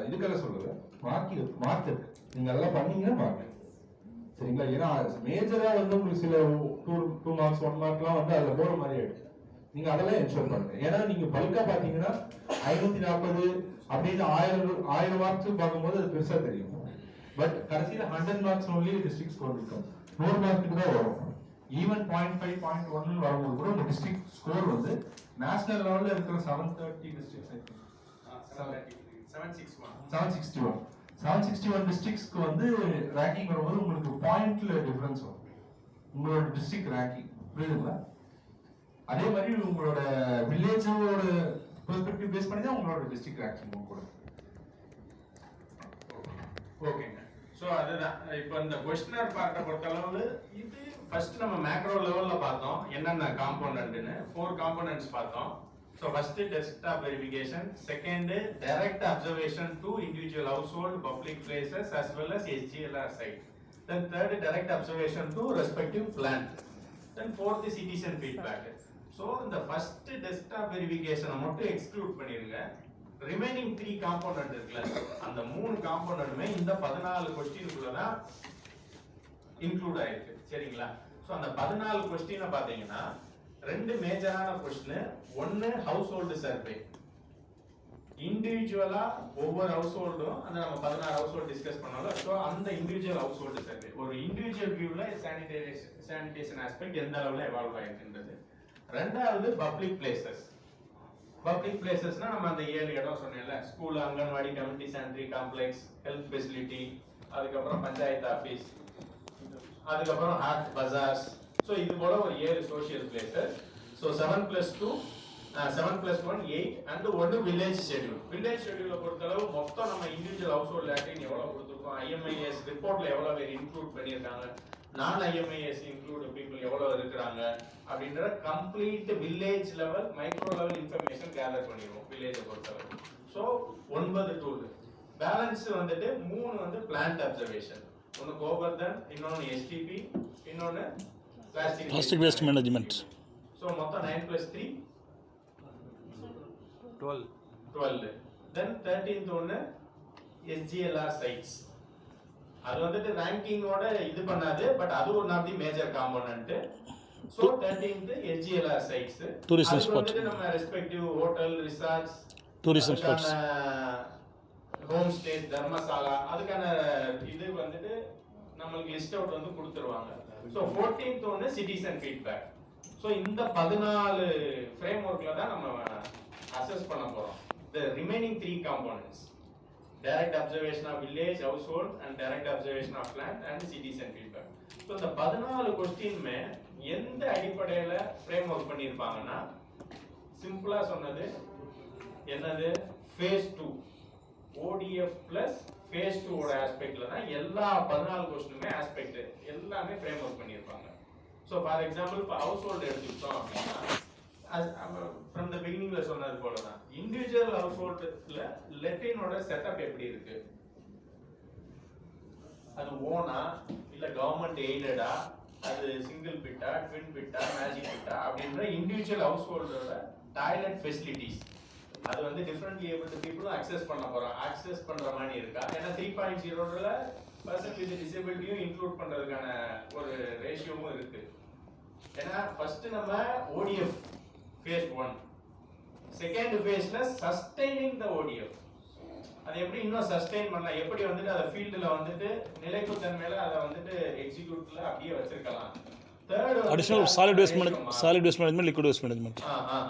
இதுக்கெல்லாம் சொல்லுது மார்க் நீங்க எல்லாம் பண்ணீங்கன்னா மார்க் சரிங்களா. ஏன்னா மேஜரா வந்து உங்களுக்கு சில 2 மார்க்ஸ் 1 மார்க்லாம் வந்து அதுல போற மாதிரி ஆயிடுச்சு. நீங்க அதெல்லாம் என்ஷூர் பண்ணுங்க. ஏன்னா நீங்க பல்கா பாத்தீங்கன்னா 540 அப்படின்னு 1000 மார்க்ஸ் பார்க்கும்போது அது பெருசா தெரியும். பட் கடைசியில 100 மார்க்ஸ் ஒன்லி டிஸ்ட்ரிக்ட் ஸ்கோர் இருக்கும். 100 மார்க்குக்கு தான் வரும். ஈவன் 0.5 0.1 வரும்போது கூட உங்க டிஸ்ட்ரிக்ட் ஸ்கோர் வந்து நேஷனல் லெவல்ல இருக்கிற 730 டிஸ்ட்ரிக்ட்ஸ் 761 டிஸ்ட்ரிக்ட்ஸ்க்கு வந்து ரேங்கிங் வரும்போது உங்களுக்கு பாயிண்ட்ல டிஃபரன்ஸ் வரும் உங்களோட டிஸ்ட்ரிக்ட் ரேங்கிங். புரியுதுங்களா? அதே மாதிரி உங்களோட வில்லேஜோட பெர்ஸ்பெக்டிவ் பேஸ் பண்ணி தான் உங்களோட டிஸ்ட்ரிக்ட் ரேங்கிங் கூட. ஓகேங்க. ஸோ அதுதான் இப்போ இந்த கொஸ்டினர் பார்ட்ட பொறுத்தளவு இது ஃபர்ஸ்ட் நம்ம மேக்ரோ லெவல்ல பார்த்தோம் என்னென்ன காம்போனன்ட்னு 4 காம்போனன்ட்ஸ் பார்த்தோம். So first desktop verification, second direct observation to individual household public places as well as SGLR site, then third direct observation to respective plant, then fourth citizen feedback. So இந்த first desktop வெரிஃபிகேஷனை மட்டும் exclude பண்ணிருங்க. Remaining 3 component இருக்குல்ல அந்த 3 காம்போனன்ட்மே இந்த 14 क्वेश्चनக்குள்ள தான் include ஆயிருக்கு. சரிங்களா? So அந்த 14 क्वेश्चन பாத்தீங்கன்னா ரெண்டு மேஜரான क्वेश्चन. ஒன்னு ஹவுஸ் ஹோல்ட் சர்வே, இண்டிவிஜுவலா ஒவ்வொரு ஹவுஸ் ஹோல்டும் அந்த நம்ம 16 ஹவுஸ் ஹோல்ட் டிஸ்கஸ் பண்ணோம்ல. சோ அந்த இண்டிவிஜுவல் ஹவுஸ் ஹோல்ட் சர்வே ஒரு இண்டிவிஜுவல் வியூல சானிடேஷன் ஆஸ்பெக்ட் எந்த அளவுல எவால்வ் ஆயிருக்குன்றது. ரெண்டாவது பப்ளிக் பிளேசஸ். பப்ளிக் பிளேசஸ்னா நம்ம அந்த 7 இடம் சொன்னேன்ல, school, anganwadi, community sanitary complex, health facility, அதுக்கப்புறம் பஞ்சாயத்து ஆபீஸ், அதுக்கப்புறம் ஹார்ட் பஜார்ஸ். ஸோ இது போல ஒரு 7 social places. So 7+2 7+1 8 and 1 village schedule. Village ஷெட்யூலை பொறுத்தளவு மொத்தம் நம்ம இண்டிவிஜுவல் ஹவுஸ் ஹோல்ட் லேட்டின் எவ்வளவு கொடுத்துருக்கோம், ஐஎம்ஐஎஸ் ரிப்போர்ட்ல எவ்வளவு பேர் இன்க்ளூட் பண்ணியிருக்காங்க, நான் ஐஎம்ஐஎஸ் இன்க்ளூட் பீப்புள் எவ்வளவு இருக்கிறாங்க அப்படின்ற complete village level micro level information gather பண்ணிடுவோம் வில்லேஜை பொறுத்தளவு. So 9 tool. பேலன்ஸ் வந்துட்டு 3 வந்து பிளான்ட் அப்சர்வேஷன். ஒன்று கோபர்தன், இன்னொன்று எஸ்டிபி, இன்னொன்று பிளாஸ்டிக் வேஸ்ட் மேனேஜ்மெண்ட். ஸோ மொத்தம் 9+3 12. தென் 13th ஒன்று SGLR sites. அது வந்துட்டு ரேங்கிங்கோட இது பண்ணாது, பட் அது one of the major component. So 13th SGLR sites. Tourism spot. வந்துட்டு நம்ம respective hotel, resorts, tourism spots, home stay, dharamshala, அதுக்கான இது வந்துட்டு நமக்கு லிஸ்ட் அவுட் வந்து கொடுத்துருவாங்க. சோ 14th ஒன்று சிட்டிசன் ஃபீட்பேக். சோ இந்த 14 ஃப்ரேம் ஒர்க்ல தான் நம்ம அசஸ் பண்ண போறோம். the remaining 3 components: direct observation of village, household, and direct observation of plant and citizen feedback. So இந்த 14 क्वेश्चनமே எந்த அடிப்படையில ஃப்ரேம் ஒர்க் பண்ணிருப்பாங்கன்னா, சிம்பிளா சொன்னது என்னது, phase 2 ODF plus phase 2 ஓட ஆஸ்பெக்ட்ல தான் எல்லா 14 क्वेश्चनமே ஆஸ்பெக்ட் எல்லாமே ஃப்ரேம் ஒர்க் பண்ணிருப்பாங்க. So for example இப்போ household எடுத்துக்கிட்டோம் அப்படின்னா, from the beginningல சொன்னது போல தான் இண்டிவிஜுவல் ஹவுஸ்ஹோல்ட்ல லெட்டினோட செட்டப் எப்படி இருக்கு, அது ஓனா இல்ல கவர்மெண்ட் எய்டடா, அது சிங்கிள் பிட்டா, ட்வின் பிட்டா, மேஜிக் பிட்டா அப்படின்ற இண்டிவிஜுவல் ஹவுஸ்ஹோல்டோட டாய்லெட் ஃபெசிலிட்டிஸ் அது வந்து டிஃபரெண்ட்லி ஏபிள்டு பீப்புளும் அக்சஸ் பண்ண போறோம், அக்சஸ் பண்ற மாதிரி இருக்கா. ஏன்னா 3.0ல பர்சன் வித் டிசபிலிட்டியும் இன்க்ளூட் பண்றதுக்கான ஒரு ரேஷியோவும் இருக்கு. ஏன்னா ஃபர்ஸ்ட் நம்ம ODF phase 1, செகண்ட் ஃபேஸ்ல சஸ்டைனிங் தி ODF. அது எப்படி இன்னும் சஸ்டைன் பண்ணலாம், எப்படி வந்துட்டு அத ஃபீல்ட்ல வந்துட்டு நிலைக்குத்தன்மையில அத வந்துட்டு எக்ஸிக்யூட்ல அப்படியே வச்சிருக்கலாம். Third additional solid waste management, liquid waste management.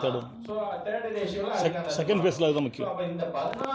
Third. So third ரேஷியோல செகண்ட் ஃபேஸ்ல அது முக்கியம். அப்ப இந்த 14